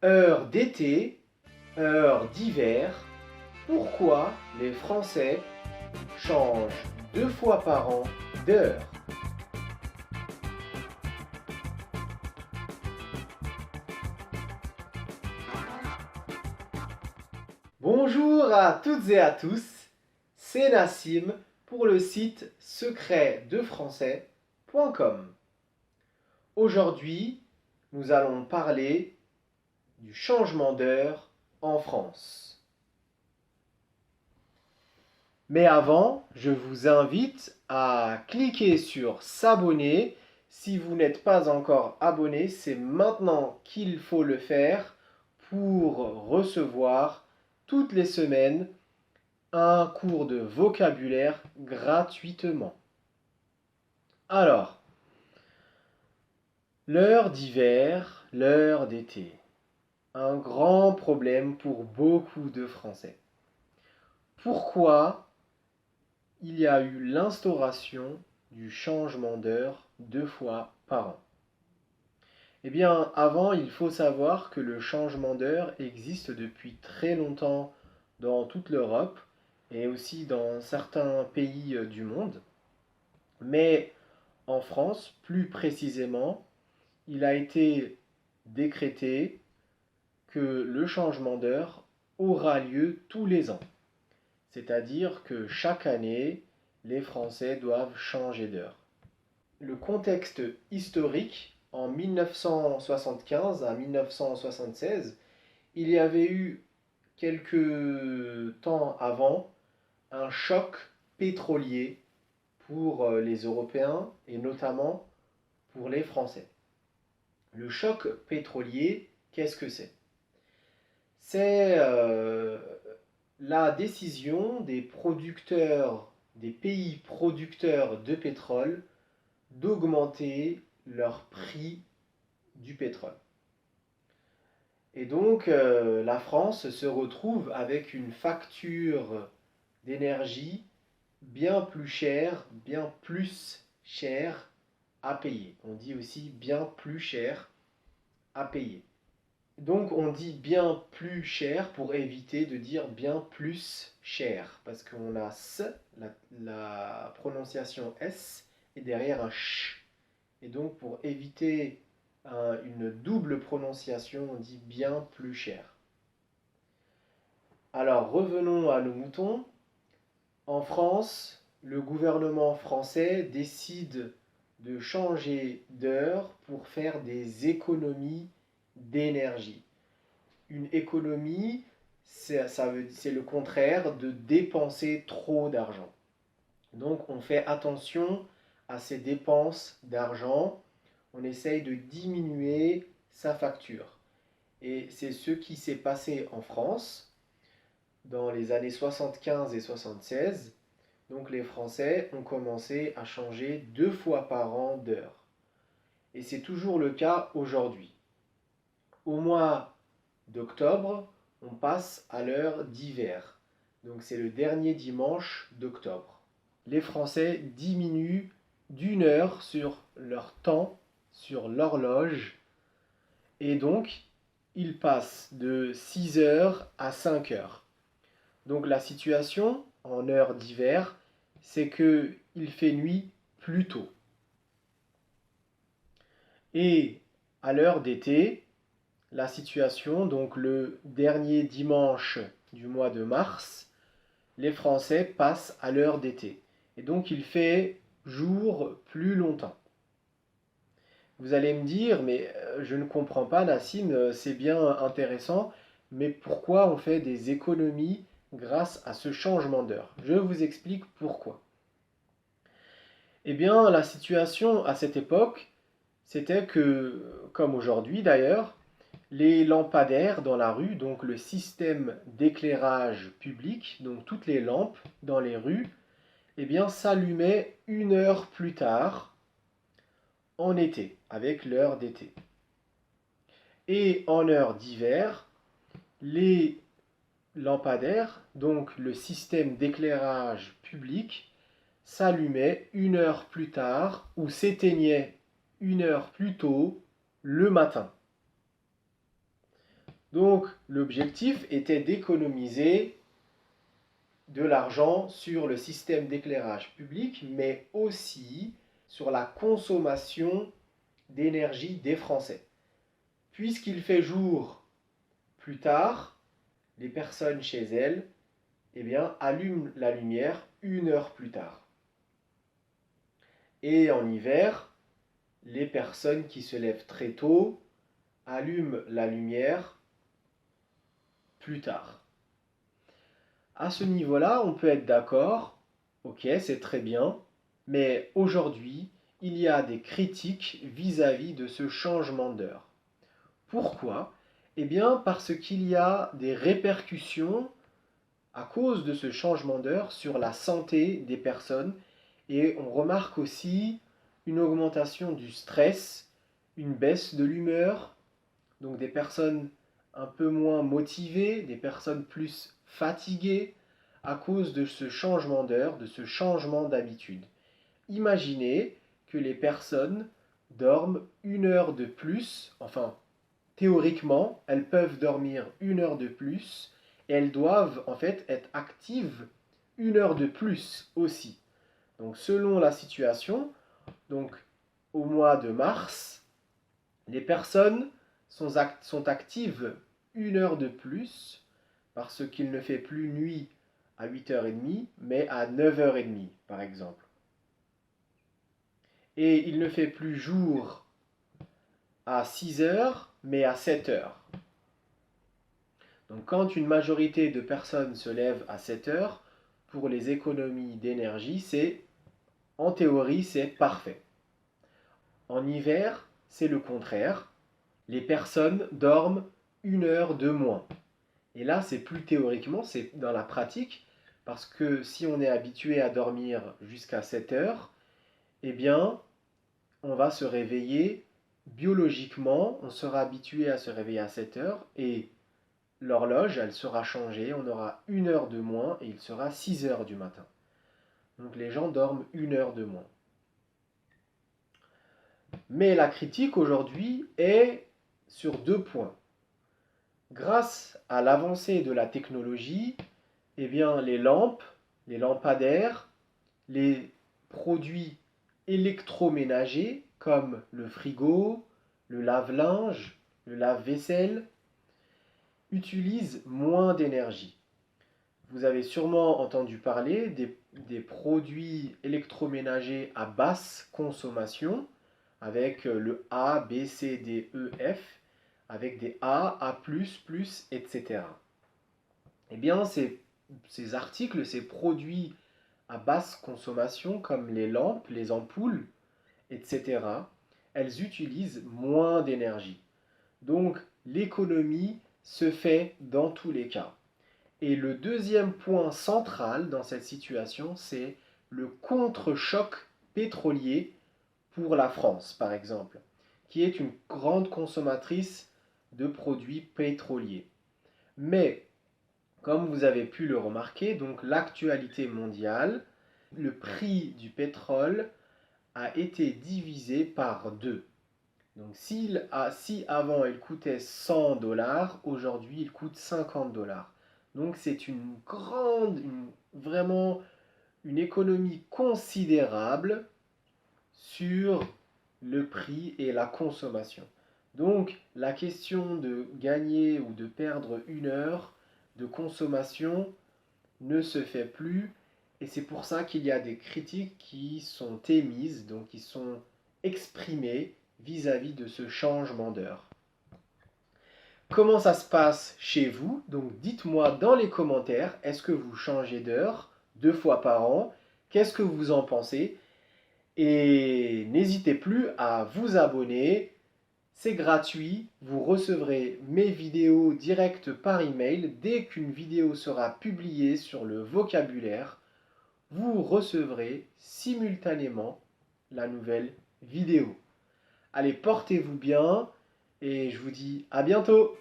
Heure d'été, heure d'hiver, pourquoi les Français changent 2 fois par an d'heure? Bonjour à toutes et à tous, c'est Nassim pour le site secretdefrançais.com. Aujourd'hui, nous allons parler du changement d'heure en France. Mais avant, je vous invite à cliquer sur s'abonner. Si vous n'êtes pas encore abonné, c'est maintenant qu'il faut le faire pour recevoir toutes les semaines un cours de vocabulaire gratuitement. Alors, l'heure d'hiver, l'heure d'été. Un grand problème pour beaucoup de Français. Pourquoi il y a eu l'instauration du changement d'heure 2 fois par an? Eh bien, avant, il faut savoir que le changement d'heure existe depuis très longtemps dans toute l'Europe et aussi dans certains pays du monde. Mais en France, plus précisément, il a été décrété que le changement d'heure aura lieu tous les ans. C'est-à-dire que chaque année, les Français doivent changer d'heure. Le contexte historique, en 1975 à 1976, il y avait eu quelques temps avant un choc pétrolier pour les Européens et notamment pour les Français. Le choc pétrolier, qu'est-ce que c'est? C'est la décision des producteurs, des pays producteurs de pétrole, d'augmenter leur prix du pétrole. Et donc la France se retrouve avec une facture d'énergie bien plus chère à payer. On dit aussi bien plus cher à payer. Donc on dit bien plus cher pour éviter de dire bien plus cher, parce qu'on a S, la prononciation S, et derrière un ch. Et donc pour éviter une double prononciation, on dit bien plus cher. Alors revenons à nos moutons. En France, le gouvernement français décide de changer d'heure pour faire des économies d'énergie. Une économie, c'est le contraire de dépenser trop d'argent. Donc on fait attention à ces dépenses d'argent, on essaye de diminuer sa facture. Et c'est ce qui s'est passé en France dans les années 75 et 76. Donc les Français ont commencé à changer 2 fois par an d'heure. Et c'est toujours le cas aujourd'hui. Au mois d'octobre, on passe à l'heure d'hiver. Donc c'est le dernier dimanche d'octobre. Les Français diminuent d'1 heure sur leur temps, sur l'horloge, et donc ils passent de 6 heures à 5 heures. Donc la situation en heure d'hiver, c'est qu'il fait nuit plus tôt. Et à l'heure d'été, la situation, donc le dernier dimanche du mois de mars, les Français passent à l'heure d'été. Et donc il fait jour plus longtemps. Vous allez me dire, mais je ne comprends pas, Nassim, c'est bien intéressant, mais pourquoi on fait des économies grâce à ce changement d'heure? Je vous explique pourquoi. Eh bien, la situation à cette époque, c'était que, comme aujourd'hui d'ailleurs, les lampadaires dans la rue, donc le système d'éclairage public, donc toutes les lampes dans les rues, eh bien, s'allumaient 1 heure plus tard en été, avec l'heure d'été. Et en heure d'hiver, les lampadaires, donc le système d'éclairage public, s'allumait 1 heure plus tard ou s'éteignait 1 heure plus tôt le matin. Donc l'objectif était d'économiser de l'argent sur le système d'éclairage public, mais aussi sur la consommation d'énergie des Français. Puisqu'il fait jour plus tard, les personnes chez elles allument la lumière 1 heure plus tard. Et en hiver, les personnes qui se lèvent très tôt allument la lumière plus tard. À ce niveau-là, on peut être d'accord, ok, c'est très bien, mais aujourd'hui, il y a des critiques vis-à-vis de ce changement d'heure. Pourquoi? Eh bien, parce qu'il y a des répercussions à cause de ce changement d'heure sur la santé des personnes et on remarque aussi une augmentation du stress, une baisse de l'humeur, donc des personnes un peu moins motivées, des personnes plus fatiguées à cause de ce changement d'heure, de ce changement d'habitude. Imaginez que les personnes dorment 1 heure de plus, enfin théoriquement, elles peuvent dormir 1 heure de plus et elles doivent en fait être actives 1 heure de plus aussi. Donc selon la situation, donc au mois de mars, les personnes sont actives 1 heure de plus parce qu'il ne fait plus nuit à 8h30, mais à 9h30 par exemple. Et il ne fait plus jour à 6h, mais à 7h. Donc quand une majorité de personnes se lèvent à 7h, pour les économies d'énergie, en théorie, c'est parfait. En hiver, c'est le contraire. Les personnes dorment 1 heure de moins. Et là, c'est plus théoriquement, c'est dans la pratique, parce que si on est habitué à dormir jusqu'à 7 heures, eh bien, on va se réveiller biologiquement, on sera habitué à se réveiller à 7 heures, et l'horloge, elle sera changée, on aura 1 heure de moins, et il sera 6 heures du matin. Donc les gens dorment 1 heure de moins. Mais la critique aujourd'hui est sur 2 points. Grâce à l'avancée de la technologie, eh bien, les lampes, les lampadaires, les produits électroménagers comme le frigo, le lave-linge, le lave-vaisselle, utilisent moins d'énergie. Vous avez sûrement entendu parler des produits électroménagers à basse consommation, avec le A, B, C, D, E, F, avec des A, etc. Eh bien, ces articles, ces produits à basse consommation, comme les lampes, les ampoules, etc., elles utilisent moins d'énergie. Donc, l'économie se fait dans tous les cas. Et le deuxième point central dans cette situation, c'est le contre-choc pétrolier pour la France, par exemple, qui est une grande consommatrice de produits pétroliers. Mais, comme vous avez pu le remarquer, donc l'actualité mondiale, le prix du pétrole a été divisé par 2. Donc si avant il coûtait 100 dollars, aujourd'hui il coûte 50 dollars. Donc c'est vraiment une économie considérable sur le prix et la consommation. Donc la question de gagner ou de perdre 1 heure de consommation ne se fait plus et c'est pour ça qu'il y a des critiques qui sont émises, donc qui sont exprimées vis-à-vis de ce changement d'heure. Comment ça se passe chez vous? Donc dites-moi dans les commentaires, est-ce que vous changez d'heure 2 fois par an? Qu'est-ce que vous en pensez? Et n'hésitez plus à vous abonner, c'est gratuit, vous recevrez mes vidéos directes par email. Dès qu'une vidéo sera publiée sur le vocabulaire, vous recevrez simultanément la nouvelle vidéo. Allez, portez-vous bien et je vous dis à bientôt!